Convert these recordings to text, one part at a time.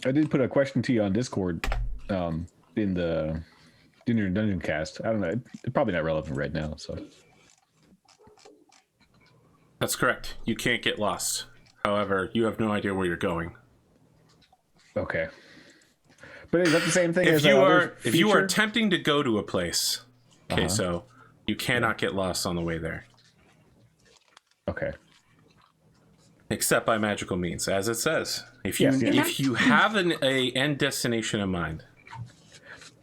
I did put a question to you on Discord in the Dinner and Dungeon cast. I don't know. It's probably not relevant right now. So that's correct. You can't get lost. However, you have no idea where you're going. Okay. But is that the same thing If as you that are other if you are feature? attempting to go to a place, Cayso, you cannot get lost on the way there. Okay. Except by magical means, as it says. If you Yes, yes. if you have an end destination in mind.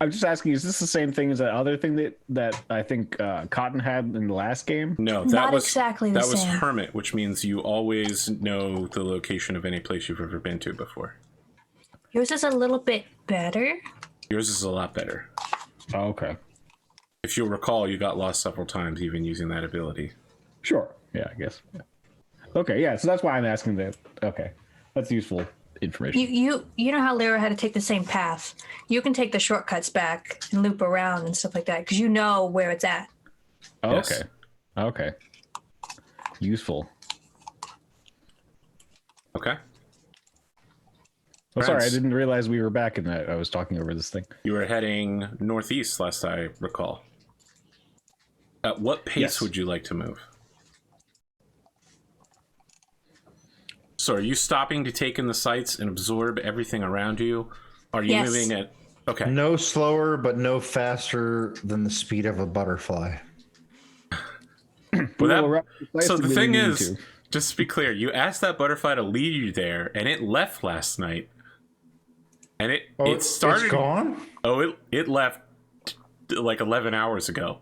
I'm just asking, is this the same thing as that other thing that I think Cotton had in the last game? No, Not exactly the that was same. Hermit, which means you always know the location of any place you've ever been to before. Yours is a little bit better. Yours is a lot better. Oh, okay. If you'll recall, you got lost several times even using that ability. Sure. Yeah, I guess. Yeah. Okay, yeah, so that's why I'm asking that. Okay. That's useful information. You know how Lyra had to take the same path. You can take the shortcuts back and loop around and stuff like that because you know where it's at. Oh, Yes. okay. Okay. Useful. Okay. Oh, sorry, I Friends. didn't realize we were back in that. I was talking over this thing. You were heading northeast, last I recall. At what pace Yes. would you like to move? So are you stopping to take in the sights and absorb everything around you? Are you Yes. moving at... Okay. No slower, but no faster than the speed of a butterfly. Well, so the thing is, is, just to be clear, you asked that butterfly to lead you there, and it left last night. And it started... It's gone? Oh, it left like 11 hours ago.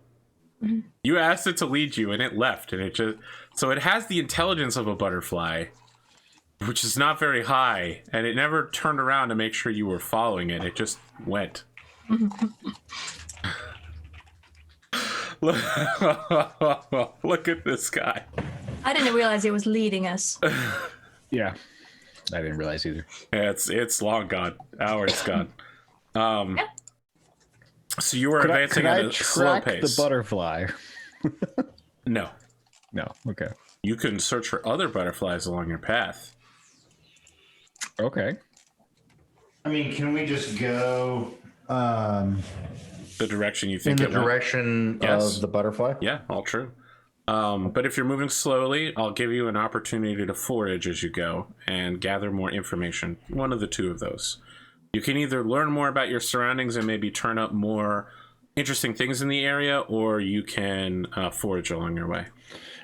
You asked it to lead you, and it left, and it just... So it has the intelligence of a butterfly, which is not very high, and it never turned around to make sure you were following it. It just went. Look at this guy. I didn't realize it was leading us. yeah, I didn't realize either. Yeah, it's long gone. Hours gone. So you were advancing at a slow pace. The butterfly? No. No. Okay. You can search for other butterflies along your path. Okay. I mean, can we just go The direction you in think the it went. direction Yes. of the butterfly? Yeah, all true. But if you're moving slowly, I'll give you an opportunity to forage as you go and gather more information. One of the two of those. You can either learn more about your surroundings and maybe turn up more interesting things in the area, or you can forage along your way.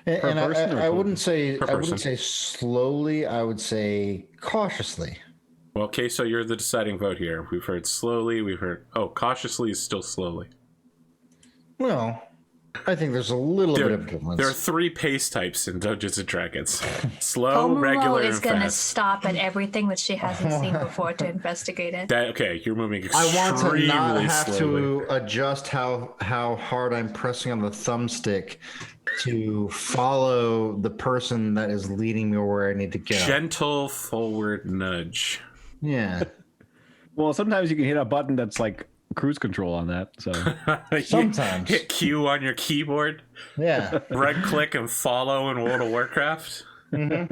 And person or I wouldn't say per I wouldn't person? say slowly. I would say cautiously. Well, okay, so you're the deciding vote here. We've heard slowly, we've heard... Oh, cautiously is still slowly. Well, I think there's a little bit of difference. There are 3 pace types in Dungeons & Dragons. Slow, Komomo regular, is and going to fast. stop at everything that she hasn't seen before to investigate it. Okay, you're moving I extremely want to not have slowly. to adjust how hard I'm pressing on the thumbstick to follow the person that is leading me where I need to go. Gentle forward nudge. Yeah. Well, sometimes you can hit a button that's like cruise control on that. So You Sometimes. hit Q on your keyboard, Yeah. right click and follow in World of Warcraft. yeah.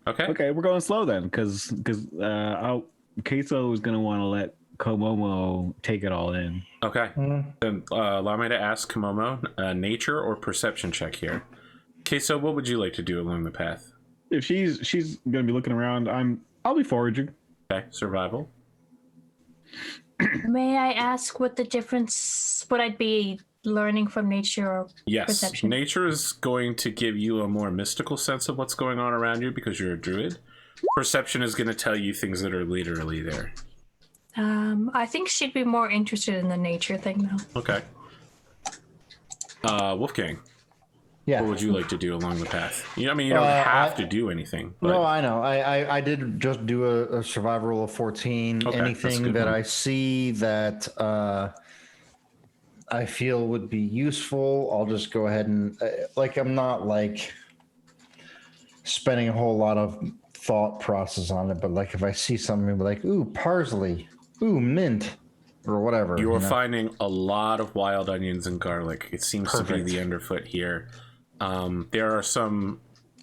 Okay. Okay, we're going slow then, because Cayso is gonna want to let Komomo take it all in. Okay. Then allow me to ask Komomo, nature or perception check here. Okay, so what would you like to do along the path? If she's gonna be looking around, I'll be foraging. Okay, survival. May I ask what the difference would I be learning from nature or Yes, perception? nature is going to give you a more mystical sense of what's going on around you because you're a druid. Perception is going to tell you things that are literally there. I think she'd be more interested in the nature thing though. Okay. Wolfgang, Yeah. what would you like to do along the path? I mean, you don't have to do anything. But... No, I know. I did just do a survival roll of 14. Okay, that's a Anything good that one. I see that I feel would be useful, I'll just go ahead and I'm not like spending a whole lot of thought process on it, but like if I see something like, ooh, parsley, ooh, mint, or whatever. You're you know? finding a lot of wild onions and garlic. It seems to be Perfect. the underfoot here. There are some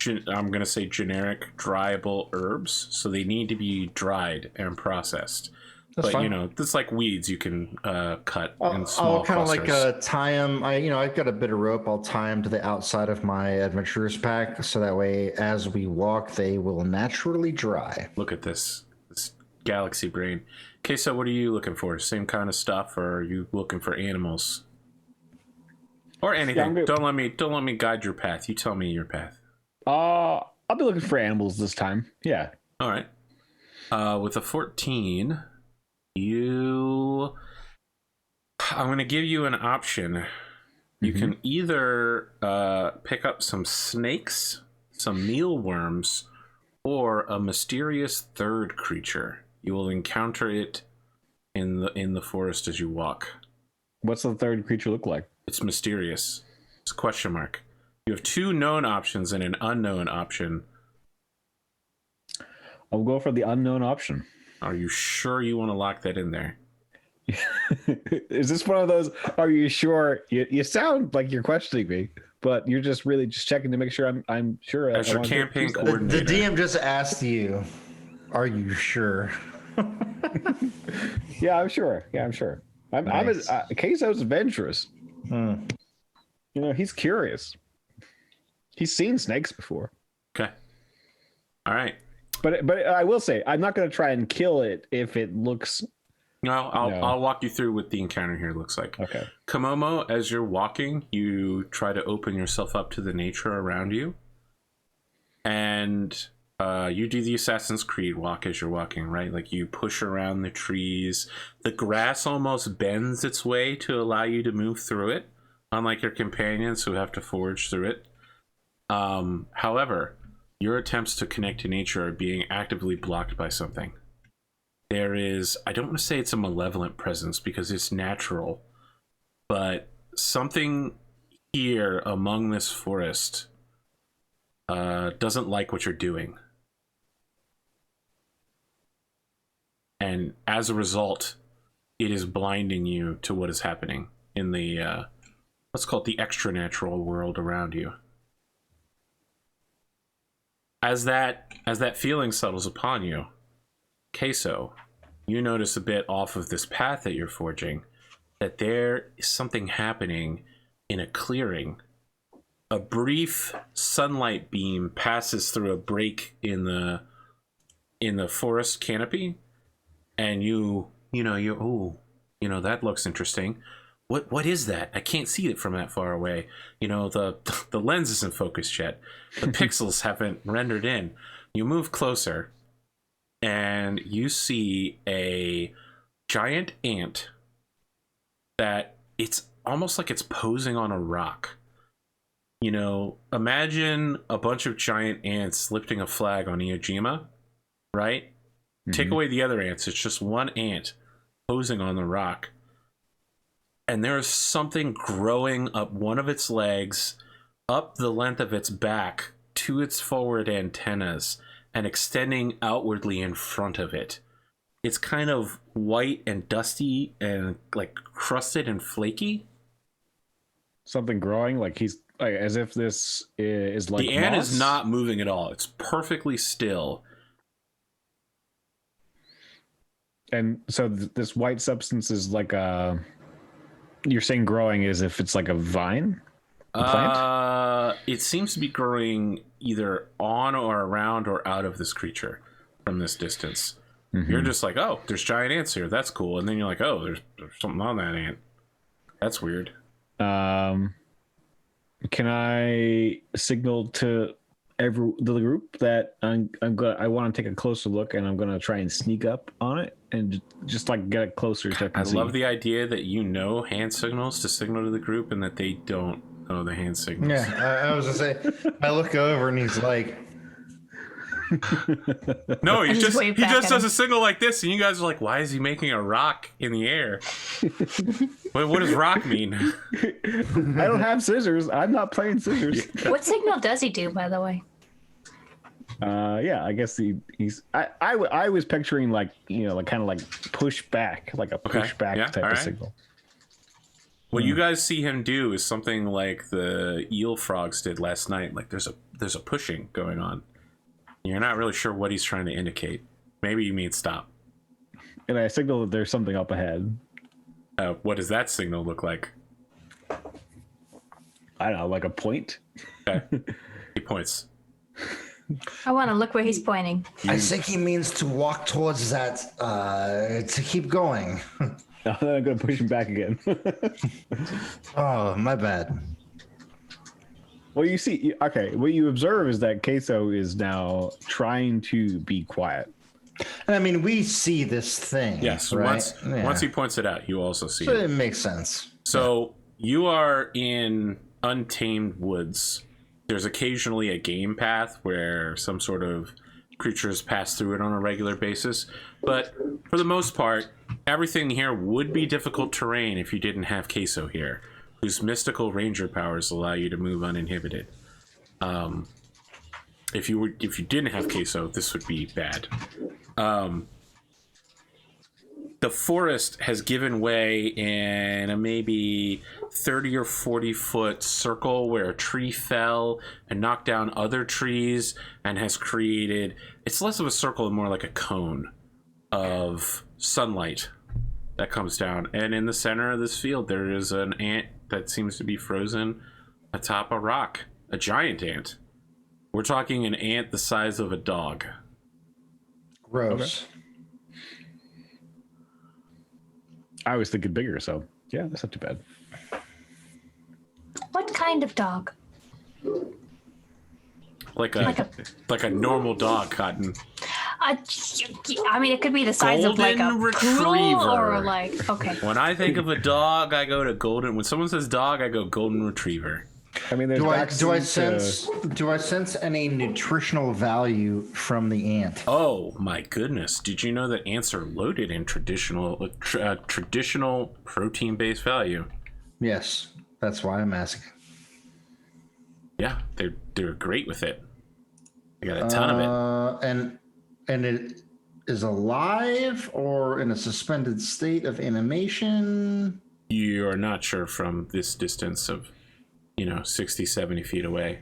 I'm going to say generic dryable herbs, so they need to be dried and processed. That's but fine. you know, it's like weeds you can cut in I'll small kind of clusters. like tie them. I've got a bit of rope. I'll tie them to the outside of my adventurer's pack, so that way, as we walk, they will naturally dry. Look at this galaxy brain. Okay, so what are you looking for? Same kind of stuff, or are you looking for animals or anything? Yeah, Don't let me guide your path. You tell me your path. I'll be looking for animals this time. Yeah. All right. With a 14, I'm going to give you an option. You can either pick up some snakes, some mealworms, or a mysterious third creature. You will encounter it in the forest as you walk. What's the third creature look like? It's mysterious. It's a question mark. You have 2 known options and an unknown option. I'll go for the unknown option. Are you sure you want to lock that in there? Is this one of those? Are you sure? You sound like you're questioning me, but you're just really just checking to make sure I'm sure. As your campaign coordinator. The DM just asked you, "Are you sure?" Yeah, I'm sure. Yeah, I'm sure. Nice. Cayso's adventurous. You know, he's curious. He's seen snakes before. Okay. All right. But I will say, I'm not going to try and kill it if it looks. No, I'll walk you through what the encounter here looks like. Okay. Komomo, as you're walking, you try to open yourself up to the nature around you. And you do the Assassin's Creed walk as you're walking, right? Like you push around the trees. The grass almost bends its way to allow you to move through it, unlike your companions who have to forge through it. However, your attempts to connect to nature are being actively blocked by something. There is, I don't want to say it's a malevolent presence because it's natural, but something here among this forest doesn't like what you're doing. And as a result, it is blinding you to what is happening in the, let's call it the extra-natural world around you. As that feeling settles upon you, Cayso, you notice a bit off of this path that you're forging that there is something happening in a clearing. A brief sunlight beam passes through a break in the forest canopy, and that looks interesting. What is that? I can't see it from that far away. You know, the lens isn't focused yet. The pixels haven't rendered in. You move closer, and you see a giant ant that it's almost like it's posing on a rock. You know, imagine a bunch of giant ants lifting a flag on Iwo Jima, right? Take away the other ants. It's just one ant posing on the rock. And there is something growing up one of its legs, up the length of its back to its forward antennas, and extending outwardly in front of it. It's kind of white and dusty and like crusted and flaky. Something growing, like he's like as if this is like the ant moss? is not moving at all. It's perfectly still. And so this white substance is like a. You're saying growing as if it's like a vine? A plant? It seems to be growing either on or around or out of this creature from this distance. You're just like, oh, there's giant ants here. That's cool. And then you're like, oh, there's something on that ant. That's weird. Can I signal to the group that I want to take a closer look, and I'm gonna try and sneak up on it and just like get it closer so I can see. Love the idea that you know hand signals to signal to the group and that they don't know the hand signals. Yeah, I was gonna say. I look over and he's like, no, he just wave back does at him. a signal like this, and you guys are like, why is he making a rock in the air? What does rock mean? I don't have scissors. I'm not playing scissors. What signal does he do, by the way? Yeah, I guess he's. I was picturing like like kind of like push back, like a push back yeah, type all of right. signal. What you guys see him do is something like the eel frogs did last night. Like there's a pushing going on. You're not really sure what he's trying to indicate. Maybe you mean stop. And I signal that there's something up ahead. What does that signal look like? I don't know, like a point. Okay. He points. I want to look where he's pointing. I think he means to walk towards that, to keep going. Now then I'm going to push him back again. Oh, my bad. Well, you see, okay, what you observe is that Cayso is now trying to be quiet. And I mean, we see this thing. Yes. Right? Once he points it out, you also see So it. it makes sense. So you are in untamed woods. There's occasionally a game path where some sort of creatures pass through it on a regular basis. But for the most part, everything here would be difficult terrain if you didn't have Cayso here, whose mystical ranger powers allow you to move uninhibited. If you didn't have Cayso, this would be bad. The forest has given way in a maybe 30 or 40 foot circle where a tree fell and knocked down other trees and has created, it's less of a circle and more like a cone of sunlight that comes down. And in the center of this field, there is an ant that seems to be frozen atop a rock, a giant ant. We're talking an ant the size of a dog. Gross. Okay. I was thinking bigger, so yeah, that's not too bad. What kind of dog? Like a normal dog, Cotton. I mean, it could be the size of like a Golden poodle retriever. or like, okay. When I think of a dog, I go to golden. When someone says dog, I go golden retriever. I mean, there's Do I sense any nutritional value from the ant? Oh my goodness! Did you know that ants are loaded in traditional protein-based value? Yes, that's why I'm asking. Yeah, they're great with it. They got a ton of it. And it is alive or in a suspended state of animation? You are not sure from this distance of, 60, 70 feet away.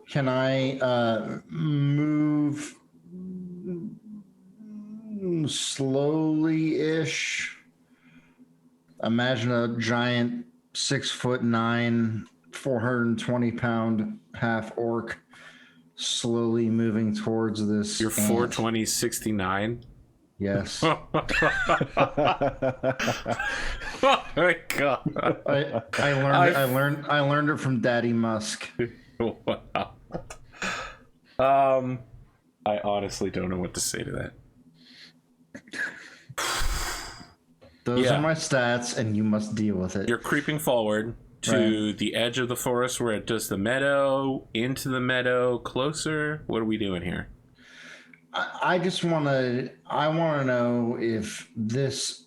Can I move slowly-ish? Imagine a giant 6'9", 420-pound half orc slowly moving towards this. You're ant. 420, 69. Yes. Oh my god! I learned it from Daddy Musk. Wow. I honestly don't know what to say to that. Those are my stats, and you must deal with it. You're creeping forward to the edge of the forest where it does the meadow, into the meadow, closer. What are we doing here? I want to know if this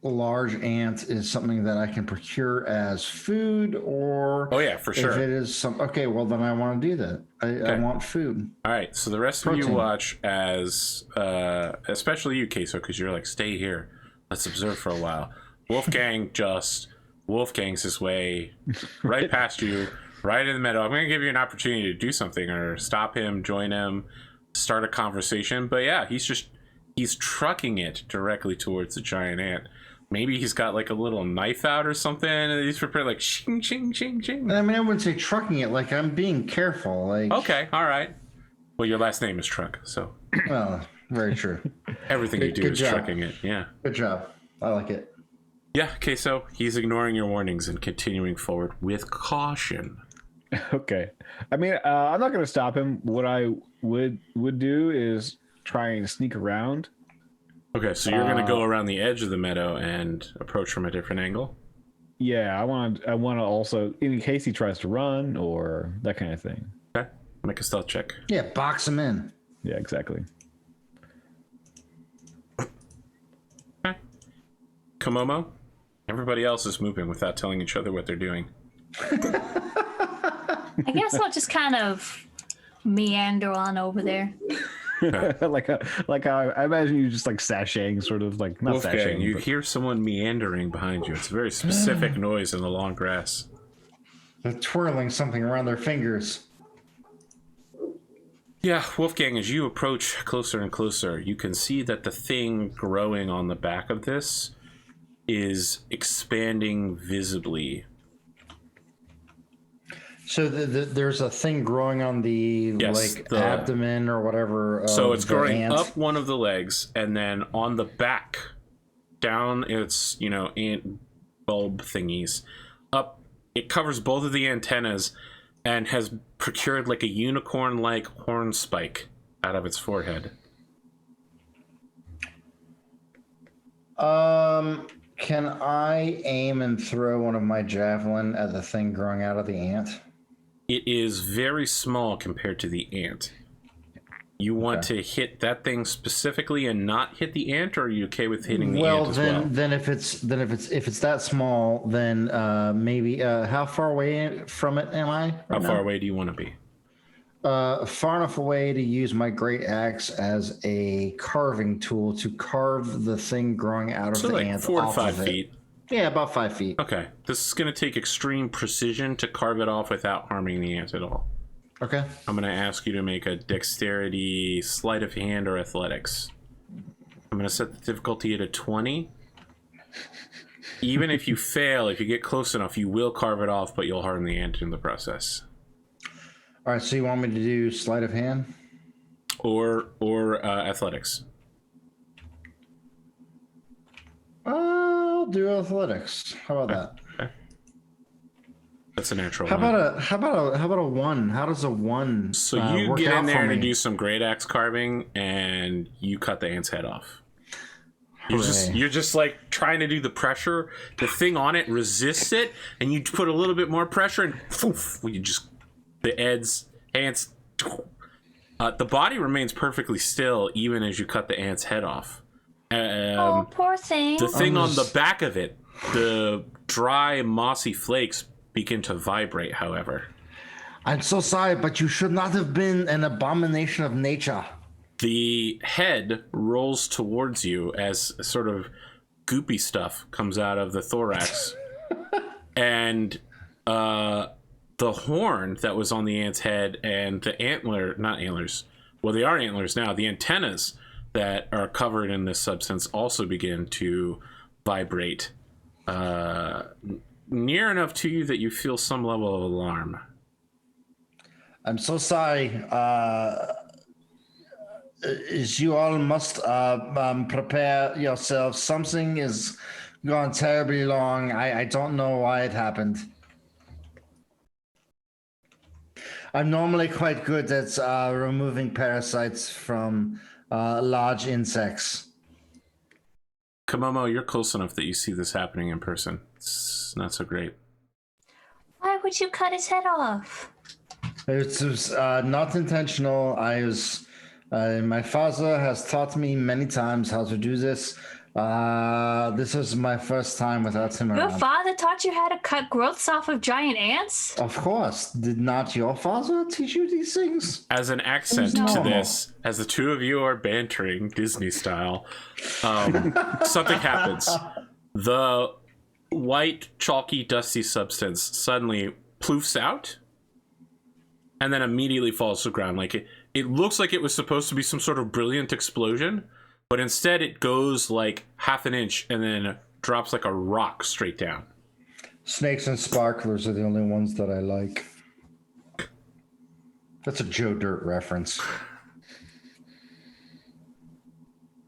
large ant is something that I can procure as food, or Oh yeah, for sure. if it is some. Okay, well then I want to do that. I want food. All right, so the rest of you watch as, especially you, Cayso, because you're like, stay here. Let's observe for a while. Wolfgang's his way right past you, right in the meadow. I'm going to give you an opportunity to do something or stop him, join him, start a conversation. But yeah, he's trucking it directly towards the giant ant. Maybe he's got like a little knife out or something, and he's prepared like shing, shing, shing, shing. I mean, I wouldn't say trucking it. Like, I'm being careful. Like, Okay, all right. Well, your last name is Truck, so well, very true. everything you do Good is job. trucking it. Yeah. Good job. I like it. Yeah, Cayso, he's ignoring your warnings and continuing forward with caution. Okay. I mean, I'm not going to stop him. What I would do is try and sneak around. Okay, so you're going to go around the edge of the meadow and approach from a different angle? Yeah, I want to also, in case he tries to run or that kind of thing. Okay, make a stealth check. Yeah, box him in. Yeah, exactly. Okay. Komomo, everybody else is moving without telling each other what they're doing. I guess I'll just kind of meander on over there. like I imagine you just like sashaying, sort of like not Wolfgang, sashaying. you But... hear someone meandering behind you. It's a very specific noise in the long grass. They're twirling something around their fingers. Yeah, Wolfgang, as you approach closer and closer, you can see that the thing growing on the back of this is expanding visibly. So there's a thing growing on the abdomen or whatever. So it's growing ant. up one of the legs, and then on the back, down its ant bulb thingies, up. It covers both of the antennas, and has procured like a unicorn-like horn spike out of its forehead. Can I aim and throw one of my javelin at the thing growing out of the ant? It is very small compared to the ant. You want to hit that thing specifically and not hit the ant, or are you okay with hitting the ant as well? Then if it's that small, then maybe how far away from it am I? How far away do you want to be? Far enough away to use my great axe as a carving tool to carve the thing growing out of the ant. 4 to 5 feet. Yeah, about 5 feet. Okay, this is going to take extreme precision to carve it off without harming the ant at all. Okay. I'm going to ask you to make a dexterity, sleight of hand, or athletics. I'm going to set the difficulty at a 20. Even if you fail, if you get close enough, you will carve it off, but you'll harm the ant in the process. All right, so you want me to do sleight of hand? Or athletics. I'll do athletics. How about that? Okay. That's a natural How one. about a 1? How does a 1 So you work get out in there for to me? do some great axe carving, and you cut the ant's head off. Hooray. You're just like trying to do the pressure. The thing on it resists it, and you put a little bit more pressure, and poof, you just the ants. The body remains perfectly still even as you cut the ant's head off. Oh, poor thing. The thing on the back of it, the dry mossy flakes begin to vibrate. However, I'm so sorry, but you should not have been an abomination of nature. the head rolls towards you as sort of goopy stuff comes out of the thorax. And the horn that was on the ant's head and the not antlers, well, they are antlers now, the antennas that are covered in this substance also begin to vibrate near enough to you that you feel some level of alarm. I'm so sorry. You all must prepare yourselves. Something is gone terribly wrong. I don't know why it happened. I'm normally quite good at removing parasites from large insects. Komomo, you're close enough that you see this happening in person. It's not so great. Why would you cut his head off? It was not intentional. My father has taught me many times how to do this. This is my first time without him Your around. father taught you how to cut growths off of giant ants? Of course. Did not your father teach you these things? As an accent No. to this, as the two of you are bantering Disney style, something happens. The white, chalky, dusty substance suddenly ploofs out and then immediately falls to the ground. Like it looks like it was supposed to be some sort of brilliant explosion, but instead it goes like half an inch and then drops like a rock straight down. Snakes and sparklers are the only ones that I like. That's a Joe Dirt reference.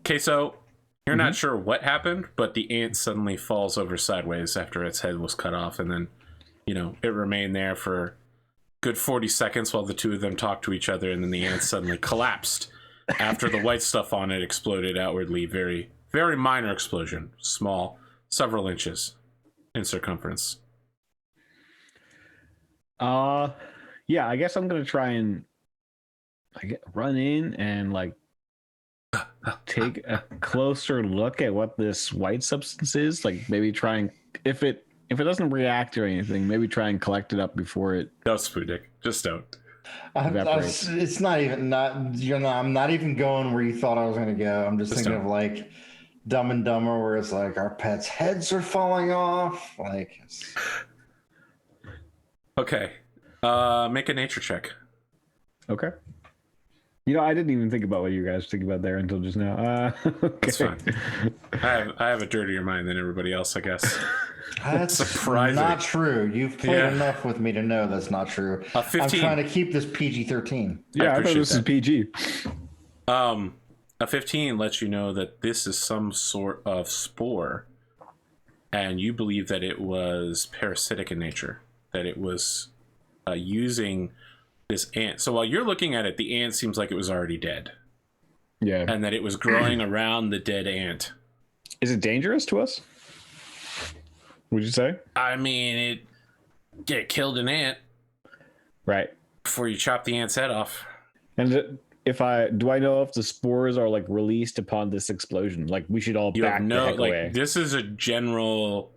Cayso, you're not sure what happened, but the ant suddenly falls over sideways after its head was cut off, and then, it remained there for good 40 seconds while the two of them talked to each other, and then the ant suddenly collapsed after the white stuff on it exploded outwardly. Very, very minor explosion. Small, several inches in circumference. Yeah, I guess I'm gonna try and run in and take a closer look at what this white substance is. Like maybe try and if it doesn't react or anything, maybe try and collect it up before it. Don't, Sputnik. Just don't. evaporates. It's not even not. You're not. I'm not even going where you thought I was going to go. I'm just thinking of like Dumb and Dumber, where it's like our pets' heads are falling off. Like. Okay. Make a nature check. Okay. You know, I didn't even think about what you guys think about there until just now. Okay. That's fine. I have a dirtier mind than everybody else, I guess. That's surprising. not true. You've played enough with me to know that's not true. A 15. I'm trying to keep this PG-13. Yeah, I thought this is PG. A 15 lets you know that this is some sort of spore, and you believe that it was parasitic in nature, that it was using this ant. So while you're looking at it, the ant seems like it was already dead. Yeah. And that it was growing around the dead ant. Is it dangerous to us? Would you say? I mean, it killed an ant. Right. Before you chop the ant's head off. And do I know if the spores are like released upon this explosion? Like we should all back the heck away. This is a general.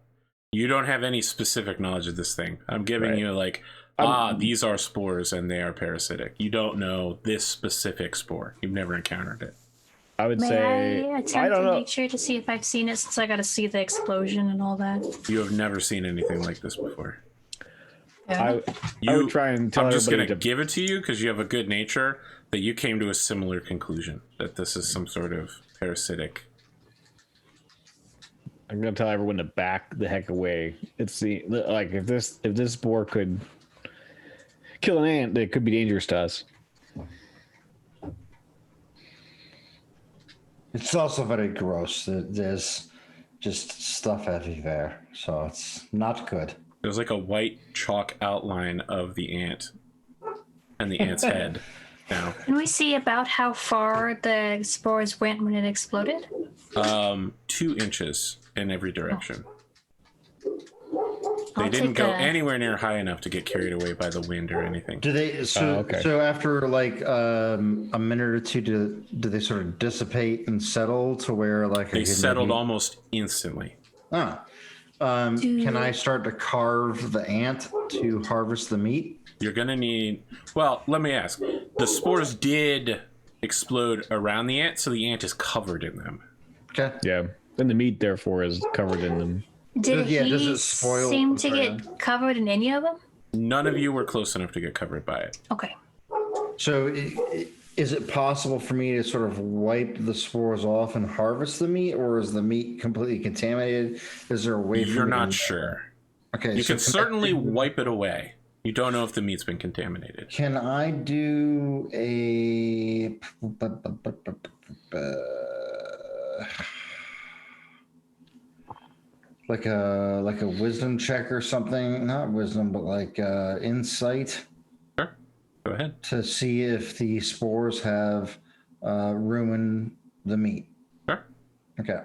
You don't have any specific knowledge of this thing. I'm giving you like, these are spores and they are parasitic. You don't know this specific spore. You've never encountered it. I would say I attempt in nature to see if I've seen it, since I got to see the explosion and all that. You have never seen anything like this before. Yeah. I would try and tell I'm just everybody going to give it to you because you have a good nature that you came to a similar conclusion that this is some sort of parasitic. I'm gonna tell everyone to back the heck away. It's like if this spore could kill an ant, it could be dangerous to us. It's also very gross. There's just stuff everywhere, so it's not good. There's like a white chalk outline of the ant and the ant's head now. Can we see about how far the spores went when it exploded? 2 inches in every direction. They didn't go anywhere near high enough to get carried away by the wind or anything. Do they? So after like a minute or two, do they sort of dissipate and settle to where like they settled almost instantly? Can I start to carve the ant to harvest the meat? You're gonna need. Well, let me ask. The spores did explode around the ant, so the ant is covered in them. Okay. Yeah, and the meat therefore is covered in them. Did does he it spoil? seem to get covered in any of them? None of you were close enough to get covered by it. Okay. So is it possible for me to sort of wipe the spores off and harvest the meat, or is the meat completely contaminated? Is there a way? You're not sure. Okay. You can certainly wipe it away. You don't know if the meat's been contaminated. Can I do a? Like a wisdom check or something, not wisdom, but like insight. Sure, go ahead. To see if the spores have ruined the meat. Sure. Okay.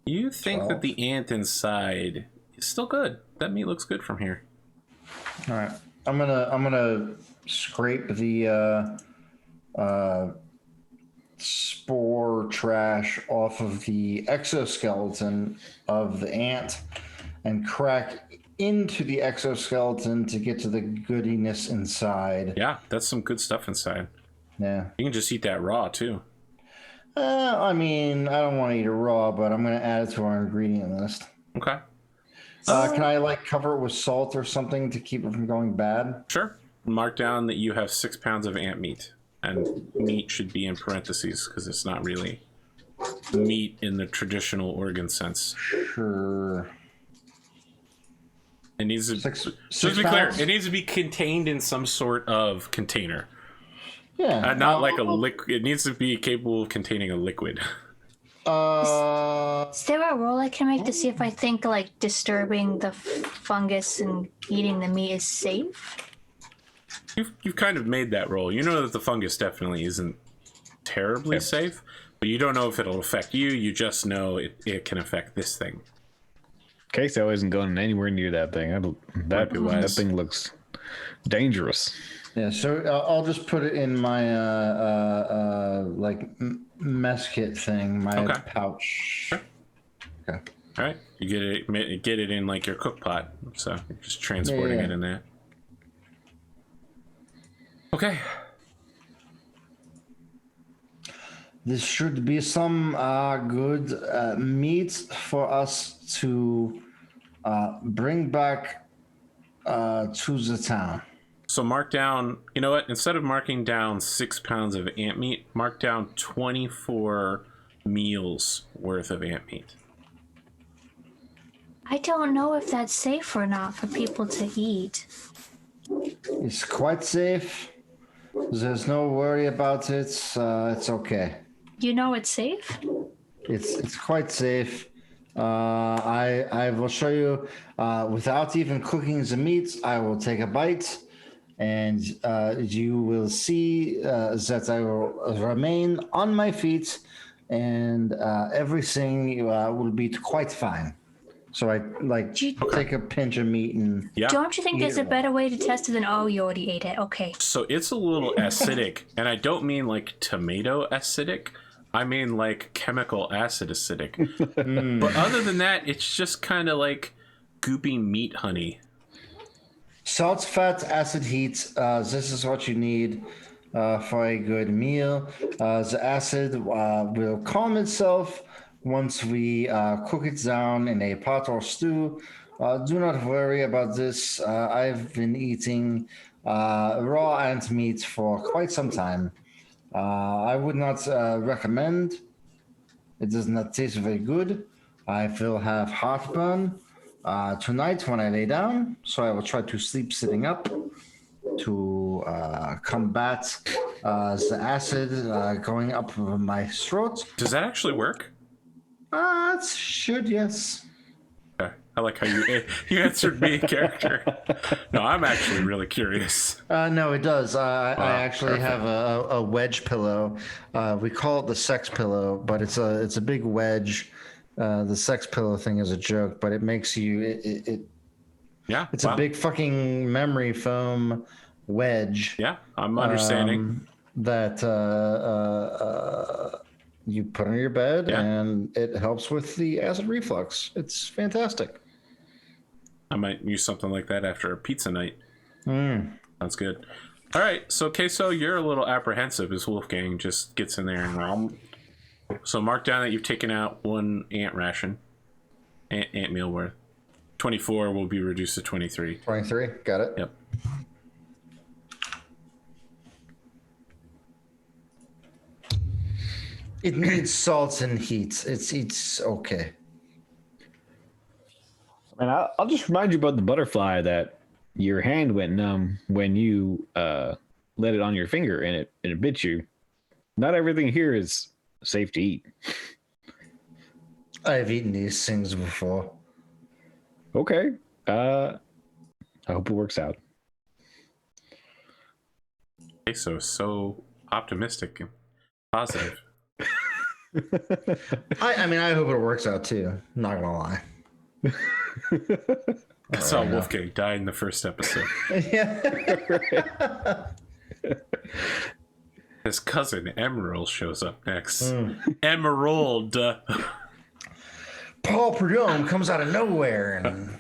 You think that the ant inside is still good. That meat looks good from here. All right. I'm gonna scrape the spore trash off of the exoskeleton of the ant and crack into the exoskeleton to get to the goodiness inside. Yeah, that's some good stuff inside. Yeah. You can just eat that raw too. I mean, I don't want to eat it raw, but I'm going to add it to our ingredient list. Okay. Can I like cover it with salt or something to keep it from going bad? Sure. Mark down that you have 6 pounds of ant meat. And meat should be in parentheses because it's not really meat in the traditional organ sense. Sure. It needs to, Six to be clear, pounds? it needs to be contained in some sort of container. Yeah. Not like a liquid. It needs to be capable of containing a liquid. Is there a roll I can make to see if I think like disturbing the fungus and eating the meat is safe? You've kind of made that roll. You know that the fungus definitely isn't terribly safe, but you don't know if it'll affect you. You just know it can affect this thing. Cayso isn't going anywhere near that thing. That thing looks dangerous. Yeah, so I'll just put it in my like mess kit thing, my pouch. Sure. Okay. All right, you get it in like your cook pot, so you're just transporting it in there. Okay. This should be some good meat for us to bring back to the town. So mark down, you know what? Instead of marking down 6 pounds of ant meat, mark down 24 meals worth of ant meat. I don't know if that's safe or not for people to eat. It's quite safe. There's no worry about it. It's okay. You know it's safe? It's quite safe. I will show you without even cooking the meat. I will take a bite, and you will see that I will remain on my feet, and everything will be quite fine. So I take a pinch of meat and Don't you think there's a better way to test it than you already ate it? Okay. So it's a little acidic, and I don't mean like tomato acidic. I mean like chemical acid acidic. But other than that, it's just kind of like goopy meat honey. Salt, fat, acid, heat. This is what you need for a good meal. The acid will calm itself once we cook it down in a pot or stew. Do not worry about this. I've been eating raw ant meat for quite some time. I would not recommend. It does not taste very good. I will have heartburn tonight when I lay down, so I will try to sleep sitting up to combat the acid going up my throat. Does that actually work? It should, yes. Okay. I like how you answered me, character. No, I'm actually really curious. No, it does. I actually have a wedge pillow. We call it the sex pillow, but it's a big wedge. The sex pillow thing is a joke, but it makes you it's a big fucking memory foam wedge. Yeah, I'm understanding. That you put on your bed, and it helps with the acid reflux. It's fantastic. I might use something like that after a pizza night. Sounds good. All right, so Cayso, you're a little apprehensive as Wolfgang just gets in there and so mark down that you've taken out 1 ant ration, ant meal worth. 24 will be reduced to 23. 23, got it. Yep. It needs salt and heat. It's okay. And I'll just remind you about the butterfly that your hand went numb when you let it on your finger and it bit you. Not everything here is safe to eat. I've eaten these things before. Okay. I hope it works out. Cayso, so optimistic and positive. I mean, I hope it works out too. Not gonna lie. I saw Wolfgang die in the first episode. His cousin Emerald shows up next. Emerald. Paul Prudhomme comes out of nowhere and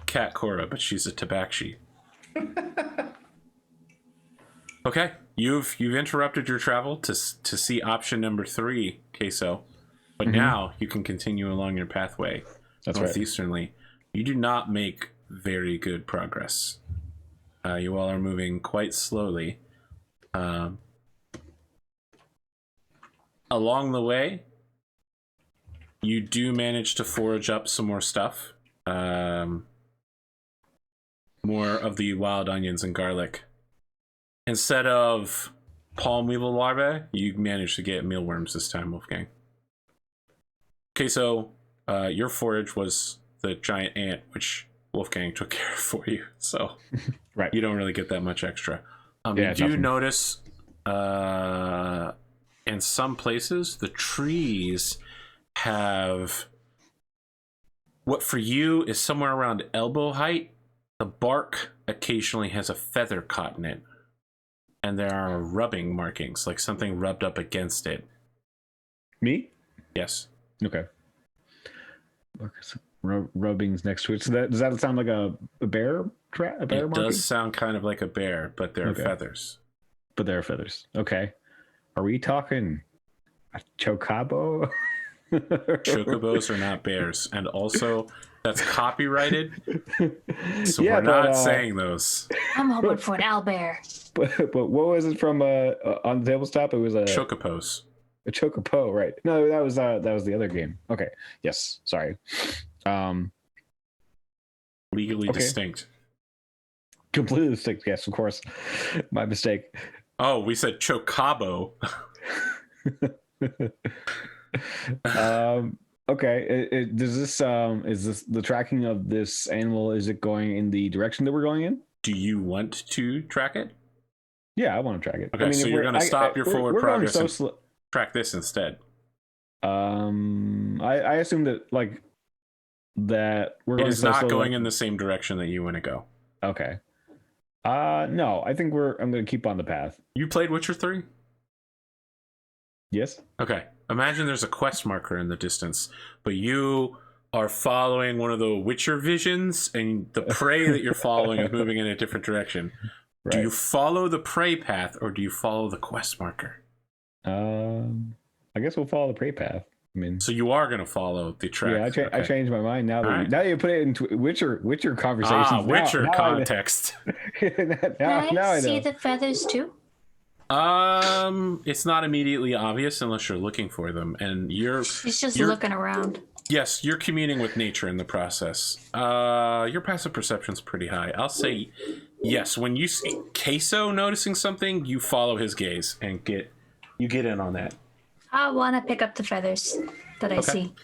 Cat Cora, but she's a tabaxi. Okay, you've interrupted your travel to see option number 3, Cayso, but now you can continue along your pathway. That's northeasternly. Right. You do not make very good progress. You all are moving quite slowly. Along the way, you do manage to forage up some more stuff. More of the wild onions and garlic. Instead of palm weevil larvae, you managed to get mealworms this time, Wolfgang. Okay, so your forage was the giant ant, which Wolfgang took care of for you. So right, you don't really get that much extra. You do notice in some places the trees have what for you is somewhere around elbow height. The bark occasionally has a feather caught in it. And there are rubbing markings, like something rubbed up against it. Me? Yes. Okay. Rubbings next to it. So does that sound like a bear trap? A bear It marking? does sound kind of like a bear, but there are Okay. feathers. But there are feathers. Okay. Are we talking a chocabo? Chocobos are not bears, and also that's copyrighted, so Yeah, we're not but, saying those. I'm hoping for an owlbear. but what was it from on the tabletop? It was a Chocopos. chocopo, right? No, that was the other game. Okay. Yes. Sorry. Legally Okay. distinct. Completely distinct. Yes, of course. My mistake. Oh, we said chocabo. Okay. Does this is this the tracking of this animal? Is it going in the direction that we're going in? Do you want to track it? Yeah, I want to track it. Okay, so if you're going to stop your forward we're going progress so and slow. track this instead. I assume that that we're It going is so not slow going that- in the same direction that you want to go. Okay. No, I think I'm going to keep on the path. You played Witcher 3? Yes. Okay. Imagine there's a quest marker in the distance, but you are following one of the Witcher visions, and the prey that you're following is moving in a different direction. Right. Do you follow the prey path, or do you follow the quest marker? I guess we'll follow the prey path. I mean, So you are going to follow the track. yeah, I changed my mind now that All right. now you put it into Witcher conversations. Ah, Witcher now context. Can now I I see know. the feathers too? It's not immediately obvious unless you're looking for them, and She's just you're- looking around. yes, you're communing with nature in the process. Your passive perception's pretty high. I'll say yes. When you see Cayso noticing something, you follow his gaze and get in on that. I want to pick up the feathers that I see.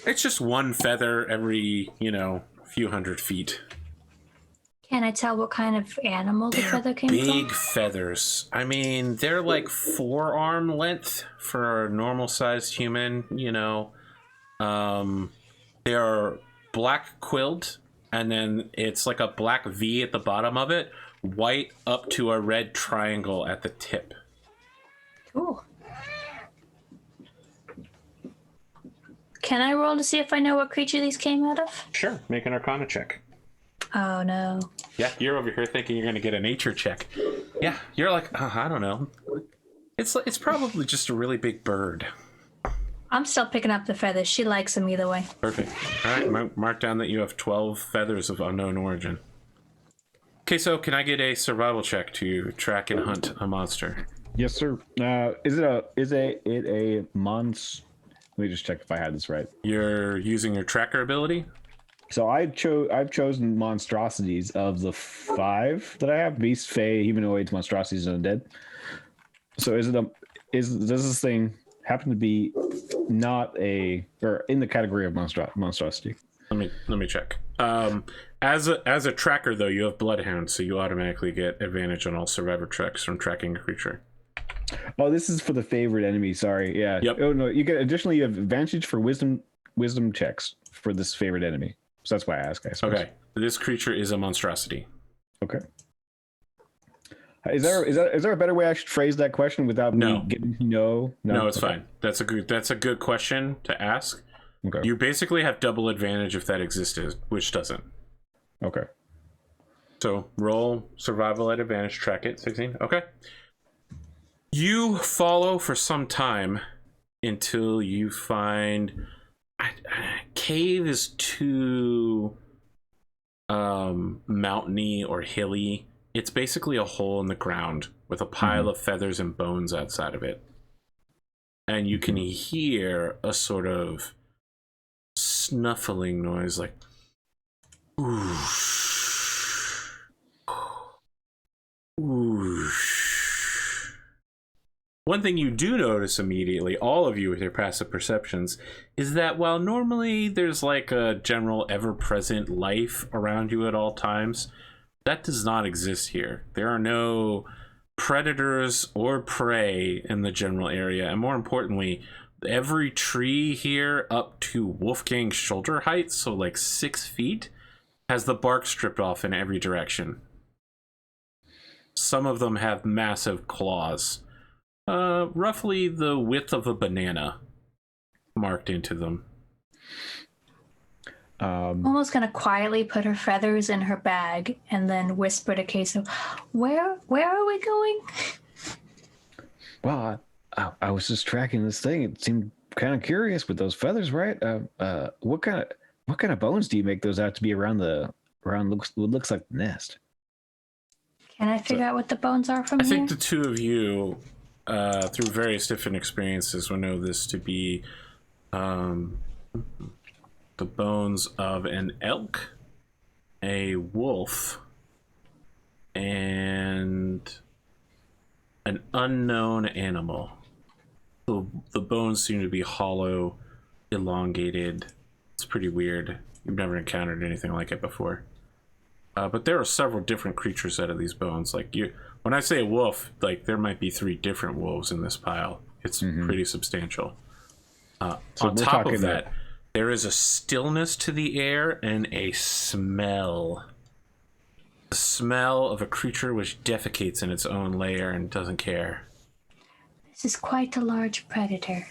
It's just one feather every, few hundred feet. Can I tell what kind of animal the They're feather came big from? feathers. I mean, they're like forearm length for a normal-sized human. They are black quilled, and then it's like a black V at the bottom of it, white up to a red triangle at the tip. Cool. Can I roll to see if I know what creature these came out of? Sure, make an Arcana check. Oh no. Yeah, you're over here thinking you're going to get a nature check. Yeah, you're like, I don't know. It's probably just a really big bird. I'm still picking up the feathers. She likes them either way. Perfect. All right, mark down that you have 12 feathers of unknown origin. Okay, so can I get a survival check to track and hunt a monster? Yes, sir. Is it a monster? Let me just check if I had this right. You're using your tracker ability? So I've chosen monstrosities of the 5 that I have: beast, fae, humanoids, monstrosities, and undead. So does this thing happen to be not or in the category of monstrosity? Let me check. As a tracker though, you have Bloodhound, so you automatically get advantage on all survivor checks from tracking a creature. Oh, this is for the favorite enemy. Sorry. Yeah. Yep. Oh no, you have advantage for wisdom checks for this favorite enemy. So that's why I ask. I suppose. Okay, this creature is a monstrosity. Okay. Is there a better way I should phrase that question without No. me getting no? No, it's Okay. fine. That's a good question to ask. Okay. You basically have double advantage if that existed, which doesn't. Okay. So roll survival at advantage, track it, 16. Okay. You follow for some time until you find cave is too mountainy or hilly. It's basically a hole in the ground with a pile of feathers and bones outside of it. And you can hear a sort of snuffling noise like whoosh, whoosh. One thing you do notice immediately, all of you with your passive perceptions, is that while normally there's like a general ever-present life around you at all times, that does not exist here. There are no predators or prey in the general area, and more importantly, every tree here up to Wolfgang's shoulder height, so like 6 feet, has the bark stripped off in every direction. Some of them have massive claws. Roughly the width of a banana marked into them. Almost gonna quietly put her feathers in her bag and then whisper to Cayso, where are we going? Well, I was just tracking this thing. It seemed kind of curious with those feathers, right? What kind of bones do you make those out to be around what looks like the nest? Can I figure out what the bones are from I here? think the two of you, through various different experiences, will know this to be the bones of an elk, a wolf, and an unknown animal. The bones seem to be hollow, elongated. It's pretty weird. You've never encountered anything like it before. But there are several different creatures out of these bones. Like when I say wolf, like there might be 3 different wolves in this pile. It's pretty substantial. So on top of that, there is a stillness to the air and a smell. The smell of a creature which defecates in its own lair and doesn't care. This is quite a large predator.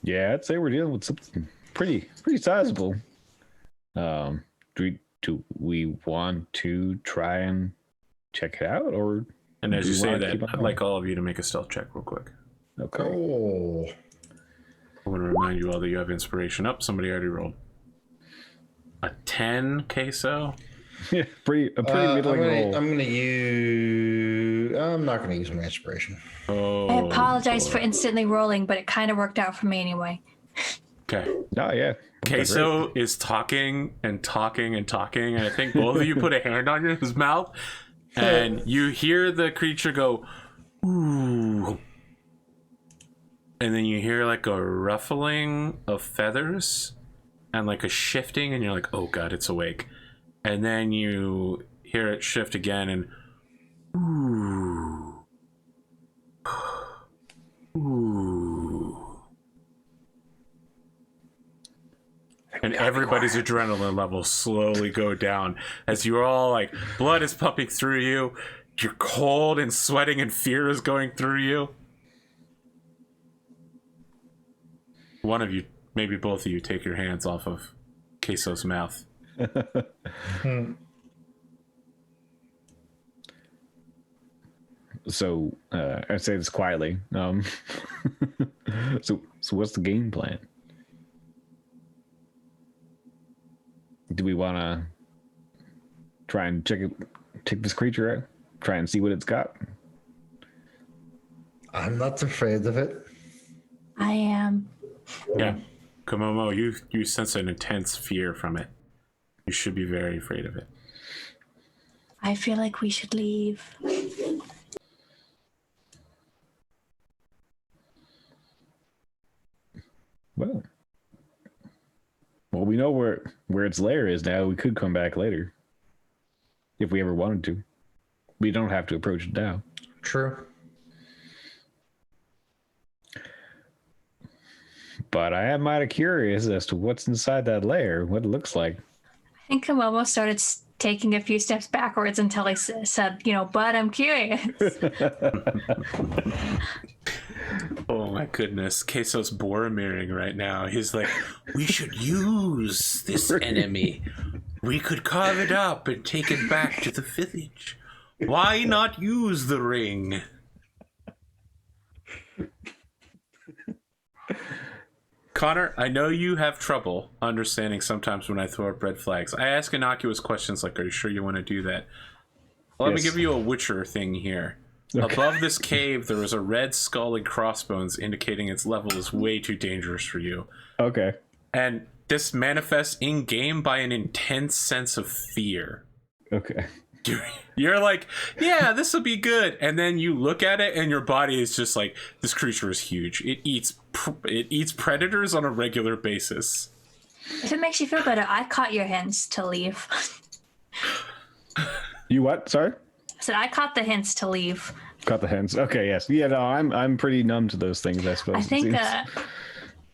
Yeah, I'd say we're dealing with something pretty sizable. Do we want to try and check it out, or? And as you say that, I'd like all of you to make a stealth check real quick. Okay. Oh. I want to remind you all that you have inspiration up. Somebody already rolled. A 10, Cayso? Yeah, pretty middling roll. I'm not gonna use my inspiration. Oh, I apologize for instantly rolling, but it kind of worked out for me anyway. Okay. Oh yeah. Cayso is talking and talking and talking, and I think both of you put a hand on his mouth, and you hear the creature go, ooh. And then you hear like a ruffling of feathers and like a shifting, and you're like, oh god, it's awake. And then you hear it shift again, and ooh. Ooh. And everybody's adrenaline levels slowly go down as you're all like, blood is pumping through you, you're cold and sweating, and fear is going through you. One of you, maybe both of you, take your hands off of Cayso's mouth. So I say this quietly. So what's the game plan? Do we want to try and check this creature out? Try and see what it's got? I'm not afraid of it. I am. Yeah, Komomo, you sense an intense fear from it. You should be very afraid of it. I feel like we should leave. Well, we know where its lair is now. We could come back later if we ever wanted to. We don't have to approach it now. True. But I am mighty curious as to what's inside that lair, what it looks like. I think Komomo started taking a few steps backwards until he said, but I'm curious. Oh my goodness, Cayso's Boromiring right now. He's like, we should use this enemy. We could carve it up and take it back to the village. Why not use the ring? Connor, I know you have trouble understanding sometimes when I throw up red flags. I ask innocuous questions like, are you sure you want to do that? Well, let me give you a Witcher thing here. Okay. Above this cave, there is a red skull and crossbones indicating its level is way too dangerous for you. Okay. And this manifests in-game by an intense sense of fear. Okay. You're like, yeah, this will be good. And then you look at it and your body is just like, this creature is huge. It eats predators on a regular basis. If it makes you feel better, I caught your hints to leave. You what? Sorry? I said I caught the hints to leave. Caught the hints. Okay, yes. Yeah, no, I'm pretty numb to those things, I suppose. I think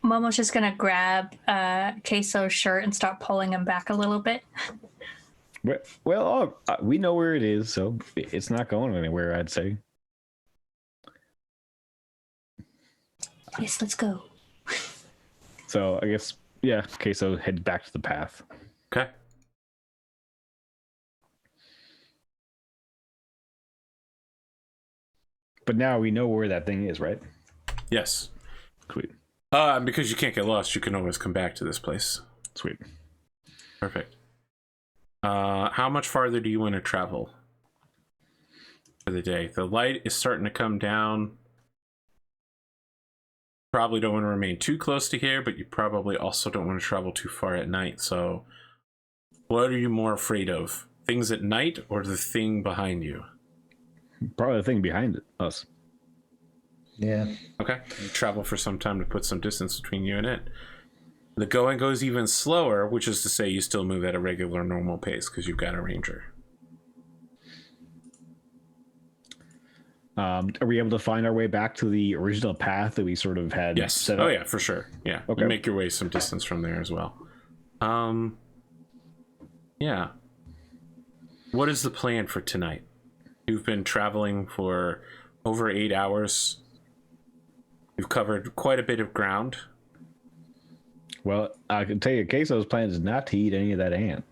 Momo's just gonna grab Cayso's shirt and start pulling him back a little bit. Well, we know where it is, so it's not going anywhere, I'd say. Yes, let's go. So I guess yeah. Cayso head back to the path. Okay. But now we know where that thing is, right? Yes. Sweet. Because you can't get lost, you can always come back to this place. Sweet. Perfect. How much farther do you want to travel for the day? The light is starting to come down. Probably don't want to remain too close to here, but you probably also don't want to travel too far at night. So what are you more afraid of? Things at night or the thing behind you? Probably the thing behind us. Yeah. Okay. You travel for some time to put some distance between you and it. The going goes even slower, which is to say you still move at a regular normal pace because you've got a ranger. Are we able to find our way back to the original path that we sort of had Yes. set up? Oh yeah, for sure. Yeah. Okay. You make your way some distance from there as well. Yeah. What is the plan for tonight? You've been traveling for over 8 hours. You've covered quite a bit of ground. Well, I can tell you, Cayso's plan is not to eat any of that ant.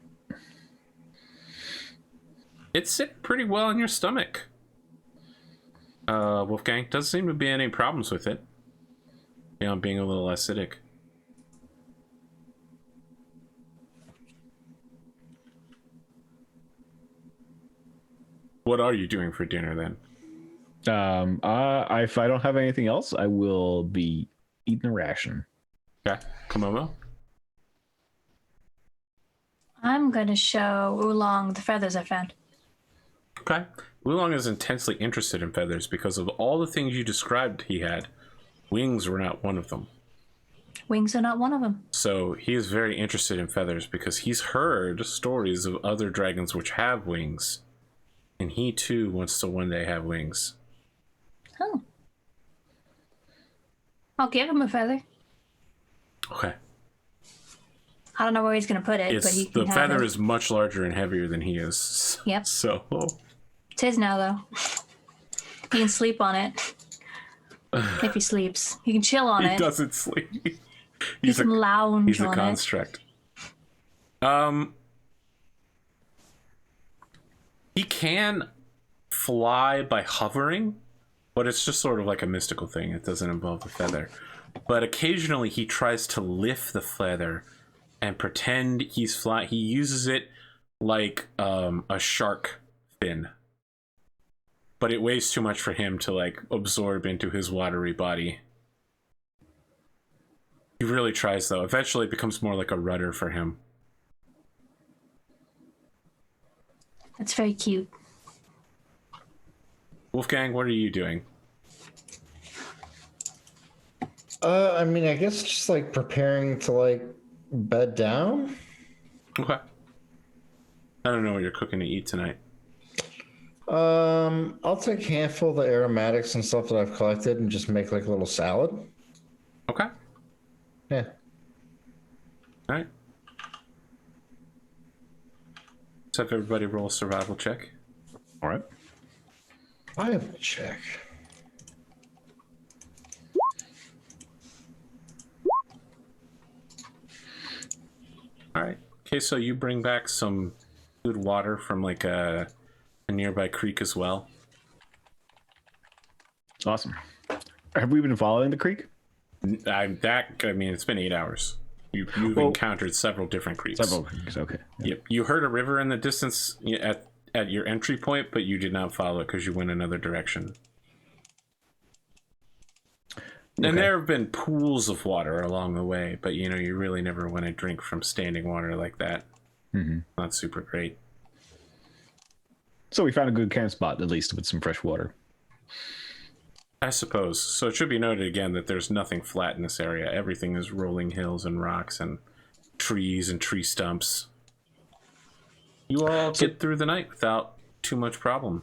It's sitting pretty well in your stomach. Wolfgang, doesn't seem to be any problems with it. You know, being a little acidic. What are you doing for dinner then? If I don't have anything else, I will be eating a ration. Okay, Komomo. I'm going to show Oolong the feathers I found. Okay. Oolong is intensely interested in feathers because of all the things you described he had. Wings were not one of them. Wings are not one of them. So he is very interested in feathers because he's heard stories of other dragons which have wings. And he too wants to one day have wings. Oh. I'll give him a feather. Okay. I don't know where he's going to put it, but he can The have feather it. is much larger and heavier than he is. Yep. So It's his now, though. He can sleep on it. If he sleeps. He can chill on he it. doesn't sleep. He can lounge He's a on it. construct. He can fly by hovering, but it's just sort of like a mystical thing. It doesn't involve a feather. But occasionally he tries to lift the feather and pretend he's flying. He uses it like a shark fin. But it weighs too much for him to like absorb into his watery body. He really tries though. Eventually it becomes more like a rudder for him. That's very cute. Wolfgang, what are you doing? I mean, I guess just like preparing to like bed down. Okay. I don't know what you're cooking to eat tonight. I'll take a handful of the aromatics and stuff that I've collected and just make like a little salad. Okay. Yeah. All right. Let's have everybody roll a survival check. All right. I have a check. All right. Okay, so you bring back some good water from like a nearby creek as well. Awesome. Have we been following the creek? I mean, it's been 8 hours. You've encountered several different creeks. Several creeks. Okay. Yep. You heard a river in the distance at your entry point, but you did not follow it because you went another direction. And there have been pools of water along the way, but you know, you really never want to drink from standing water like that. Mm-hmm. Not super great. So we found a good camp spot, at least with some fresh water. I suppose. So it should be noted again that there's nothing flat in this area. Everything is rolling hills and rocks and trees and tree stumps. You all get through the night without too much problem.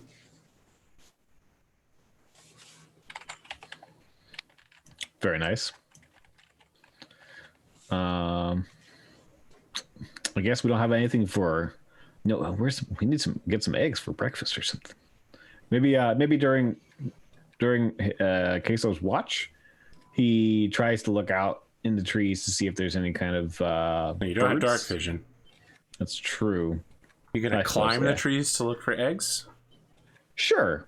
Very nice. I guess we don't have anything for. No, we need get some eggs for breakfast or something. Maybe during Cayso's watch, he tries to look out in the trees to see if there's any kind of You don't have birds. dark vision. That's true. You gonna I suppose, climb the yeah. trees to look for eggs? Sure.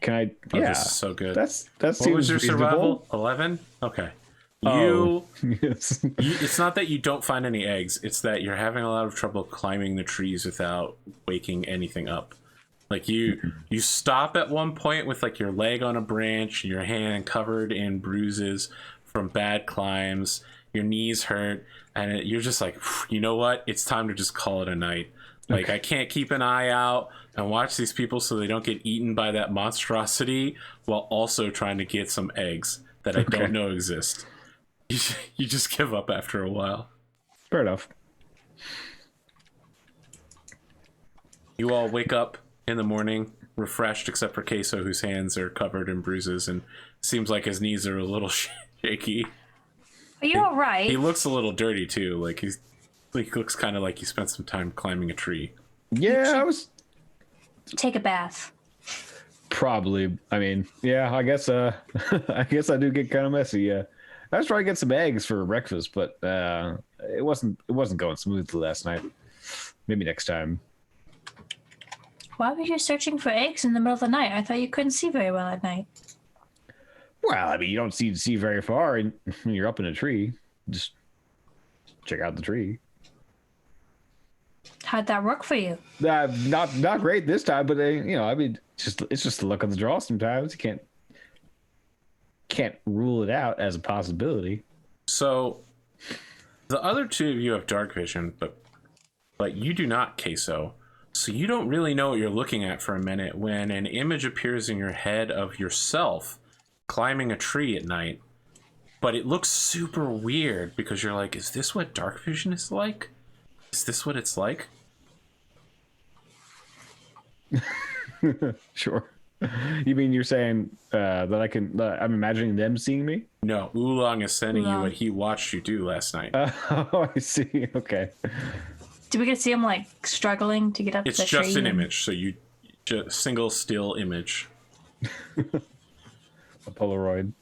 Can I? Oh, Yeah. this is so good. That What seems was your reasonable. survival? 11? Okay. Oh, yes. It's not that you don't find any eggs, it's that you're having a lot of trouble climbing the trees without waking anything up. Like you stop at one point with like your leg on a branch, your hand covered in bruises from bad climbs, your knees hurt, and you're just like, you know what? It's time to just call it a night. Like, I can't keep an eye out and watch these people so they don't get eaten by that monstrosity while also trying to get some eggs that I don't know exist. You just give up after a while. Fair enough. You all wake up in the morning refreshed, except for Cayso, whose hands are covered in bruises and seems like his knees are a little shaky. Are you all right? He looks a little dirty too. Like he looks kind of like he spent some time climbing a tree. Yeah, I was Take a bath. probably. I mean, yeah, I guess. I guess I do get kind of messy. Yeah, I was trying to get some eggs for breakfast, but it wasn't going smoothly last night. Maybe next time. Why were you searching for eggs in the middle of the night? I thought you couldn't see very well at night. Well, I mean, you don't see very far, and when you're up in a tree, just check out the tree. How'd that work for you? Not great this time, but I mean, it's just the luck of the draw. Sometimes you can't rule it out as a possibility. So the other two of you have dark vision, but you do not, Cayso. So you don't really know what you're looking at for a minute when an image appears in your head of yourself climbing a tree at night. But it looks super weird because you're like, is this what dark vision is like? Is this what it's like? Sure. You mean you're saying that I'm imagining them seeing me? No, Oolong is sending you Oolong. what he watched you do last night. Oh, I see. Okay. Do we get to see him like struggling to get up It's the just tree? an image, so you just single still image. A Polaroid.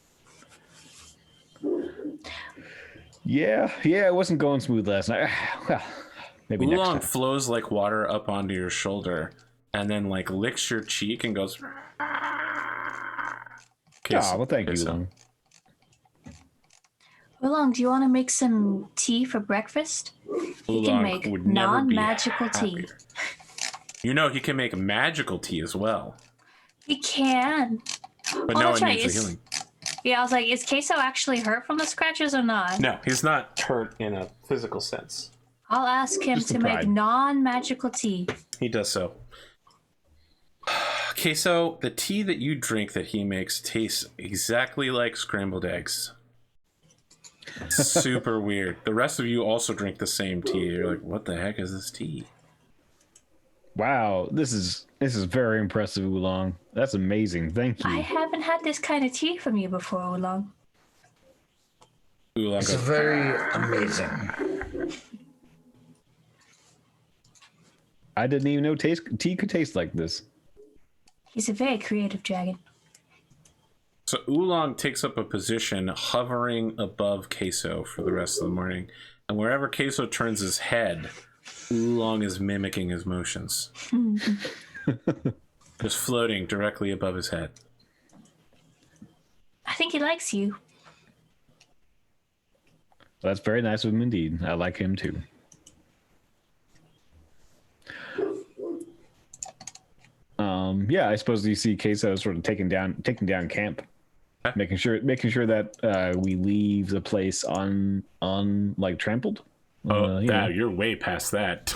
Yeah, it wasn't going smooth last night. Well, maybe next Oolong time. flows like water up onto your shoulder and then like licks your cheek and goes. Oh, well, thank you, Cayso. Oolong. Oolong, do you want to make some tea for breakfast? He can Oolong make would never be non-magical tea. happier. You know he can make magical tea as well, He can. but Oh, no that's one right. needs the It's- healing. Yeah, I was like, is Cayso actually hurt from the scratches or not? No, he's not hurt in a physical sense. I'll ask him Just to the make pride. non-magical tea. He does so. Cayso, the tea that you drink that he makes tastes exactly like scrambled eggs. Super weird. The rest of you also drink the same tea. You're like, what the heck is this tea? Wow, this is very impressive, Oolong. That's amazing. Thank I you. haven't had this kind of tea from you before, Oolong. Oolong It's goes, very amazing. I didn't even know tea could taste like this. He's a very creative dragon. So Oolong takes up a position hovering above Cayso for the rest of the morning. And wherever Cayso turns his head, Oolong is mimicking his motions. Just floating directly above his head. I think he likes you. That's very nice of him indeed. I like him too. Yeah, I suppose you see Cayso sort of taking down camp, making sure that we leave the place on like trampled. You're way past that.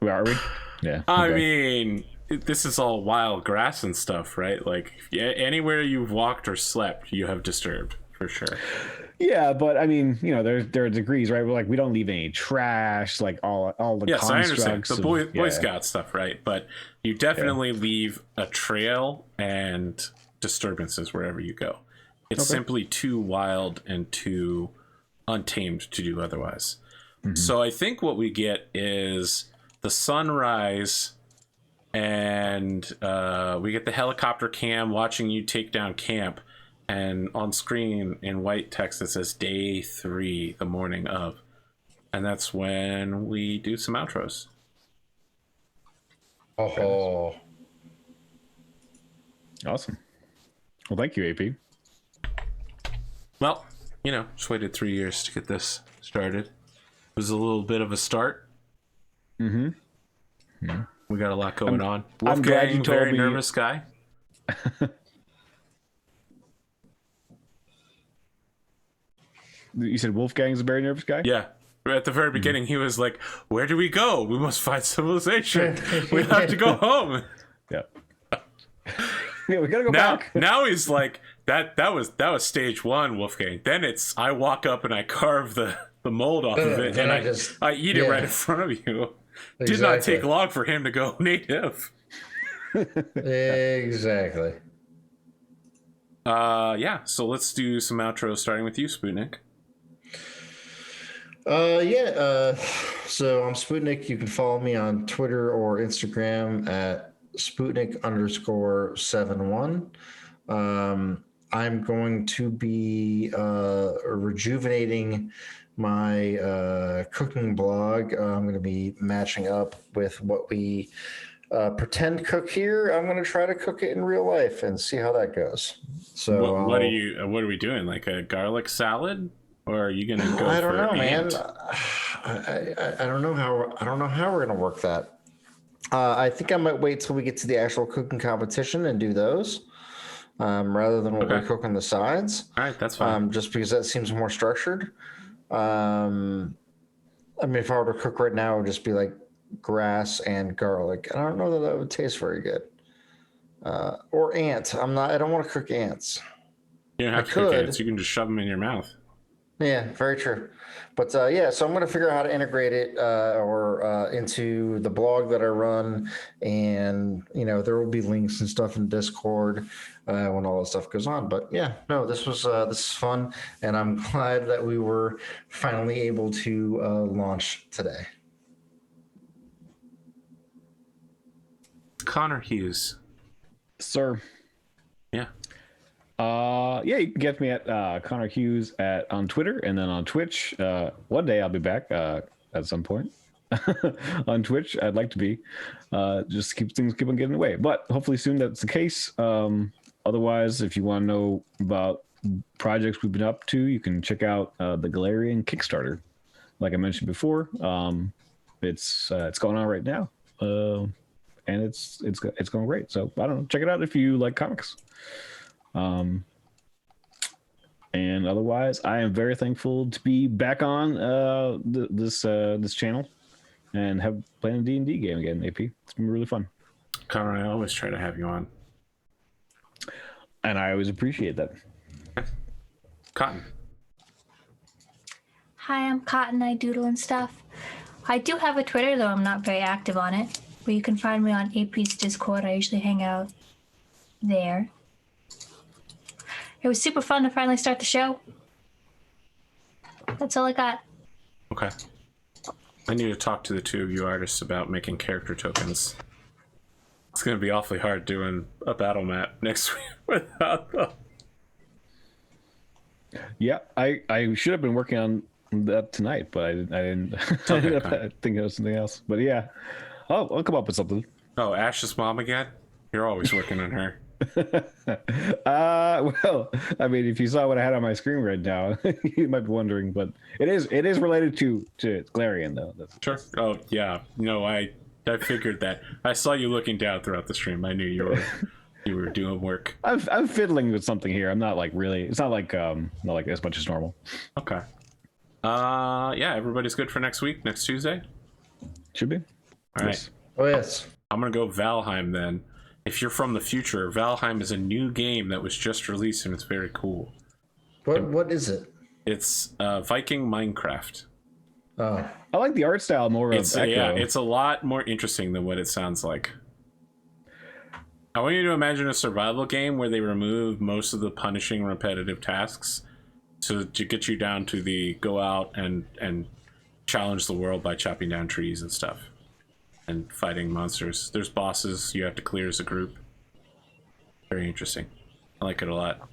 Where are we? Yeah. I okay. mean, this is all wild grass and stuff, right? Like, anywhere you've walked or slept, you have disturbed, for sure. Yeah, but I mean, there are degrees, right? We're like, we don't leave any trash, like all the Yes, I understand. constructs. The of- Boy yeah. Scout stuff, right? But you definitely leave a trail and disturbances wherever you go. It's simply too wild and too untamed to do otherwise. So I think what we get is the sunrise, and we get the helicopter cam watching you take down camp, and on screen in white text it says day 3, the morning of. And that's when we do some outros. Oh. Awesome. Well, thank you, AP. Well, you know, just waited 3 years to get this started. It was a little bit of a start. Mm-hmm. Yeah. We got a lot going on. I'm glad you Wolfgang, told very me. nervous guy. You said Wolfgang's a very nervous guy? Yeah. At the very beginning, he was like, "Where do we go? We must find civilization. We have to go home." Yeah. Yeah, we gotta go back. Now he's like, that was stage 1, Wolfgang. Then it's, I walk up and I carve the mold off of it, and I eat it right in front of you. Exactly. Did not take long for him to go native. Exactly. Yeah, so let's do some outros, starting with you, Sputnik. So I'm Sputnik. You can follow me on Twitter or Instagram at Sputnik_71. I'm going to be rejuvenating my cooking blog. I'm going to be matching up with what we pretend cook here. I'm going to try to cook it in real life and see how that goes. So what are we doing? Like a garlic salad? Or are you gonna go? I don't know, ant? man. I don't know how we're gonna work that. I think I might wait till we get to the actual cooking competition and do those, rather than what we cook on the sides. All right, that's fine. Just because that seems more structured. I mean, if I were to cook right now, it would just be like grass and garlic. I don't know that would taste very good. Or ant. I don't want to cook ants. You don't have to cook ants. You can just shove them in your mouth. Yeah, very true. But so I'm going to figure out how to integrate it into the blog that I run, and there will be links and stuff in Discord when all that stuff goes on. But yeah, no, this is fun, and I'm glad that we were finally able to launch today. Conorhughes, sir. Yeah. Yeah, you can get me at Conorhughes on Twitter, and then on Twitch. One day I'll be back at some point on Twitch. I'd like to be. Just keep on getting away, but hopefully soon that's the case. Otherwise, if you want to know about projects we've been up to, you can check out the Galarian Kickstarter. Like I mentioned before, it's going on right now, and it's going great. So I don't know, check it out if you like comics. And otherwise, I am very thankful to be back on this channel and have playing a D&D game again. AP, it's been really fun. Connor, I always try to have you on, and I always appreciate that. Cotton. Hi, I'm Cotton. I doodle and stuff. I do have a Twitter, though I'm not very active on it. But you can find me on AP's Discord. I usually hang out there. It was super fun to finally start the show. That's all I got. Okay. I need to talk to the two of you artists about making character tokens. It's going to be awfully hard doing a battle map next week without them. Yeah, I should have been working on that tonight, but I didn't. I think it was something else. But yeah, I'll come up with something. Oh, Ash's mom again? You're always working on her. Well, I mean, if you saw what I had on my screen right now, you might be wondering, but it is related to Galarian though. Sure. Oh yeah. No, I figured that. I saw you looking down throughout the stream. I knew you were doing work. I'm fiddling with something here. I'm not like really. It's not like as much as normal. Okay. Yeah. Everybody's good for next week. Next Tuesday. Should be. All right. Oh yes. I'm gonna go Valheim then. If you're from the future, Valheim is a new game that was just released and it's very cool. What is it? It's Viking Minecraft. Oh. I like the art style more of Echo. Yeah, it's a lot more interesting than what it sounds like. I want you to imagine a survival game where they remove most of the punishing repetitive tasks to get you down to the go out and challenge the world by chopping down trees and stuff. And fighting monsters. There's bosses you have to clear as a group. Very interesting. I like it a lot.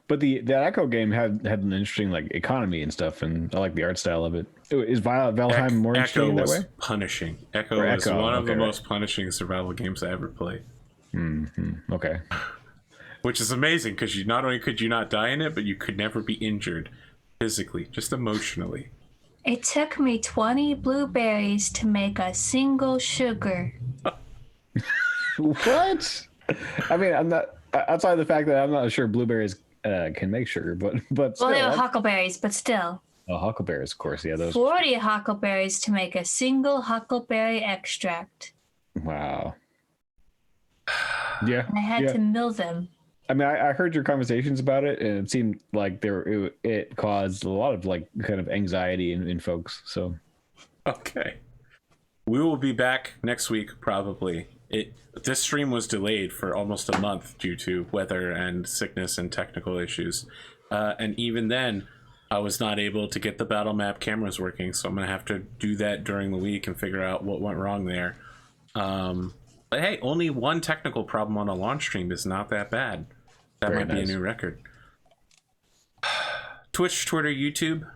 But that Echo game had an interesting like economy and stuff, and I like the art style of it. Is Valheim more interesting Echo in that was way? punishing. Echo Or was Echo, one of the okay, most punishing survival games I ever played. Okay. Which is amazing because you not only could you not die in it, but you could never be injured physically, just emotionally. It took me 20 blueberries to make a single sugar. What? I mean, I'm not outside of the fact that I'm not sure blueberries can make sugar, but still, Well, they were huckleberries, but still. oh, huckleberries, of course, yeah, those. 40 huckleberries to make a single huckleberry extract. Wow. Yeah, And I had yeah. to mill them. I mean, I heard your conversations about it, and it seemed like it caused a lot of like kind of anxiety in folks. So, Okay. We will be back next week, probably. This stream was delayed for almost a month due to weather and sickness and technical issues. And even then, I was not able to get the battle map cameras working, so I'm going to have to do that during the week and figure out what went wrong there. But hey, only one technical problem on a launch stream is not that bad. That Very might be a nice. new record. Twitch, Twitter, YouTube.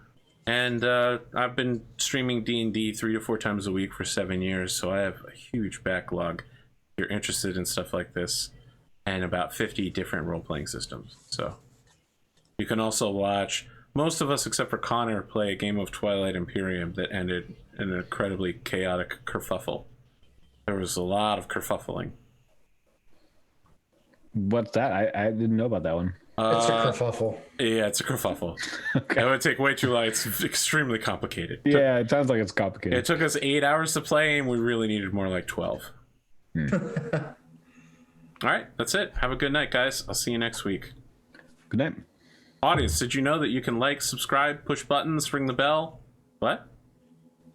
And I've been streaming D&D 3 to 4 times a week for 7 years, so I have a huge backlog if you're interested in stuff like this, and about 50 different role-playing systems. So you can also watch most of us, except for Connor, play a game of Twilight Imperium that ended in an incredibly chaotic kerfuffle. There was a lot of kerfuffling. what's that? I didn't know about that one. It's a kerfuffle. Yeah, it's a kerfuffle. It would take way too long. It's extremely complicated. Yeah, it sounds like it's It complicated. took us 8 hours to play, and we really needed more like 12. All right, that's it. Have a good night, guys. I'll see you next week. Good night. Audience, did you know that you can like, subscribe, push buttons, ring the bell? What?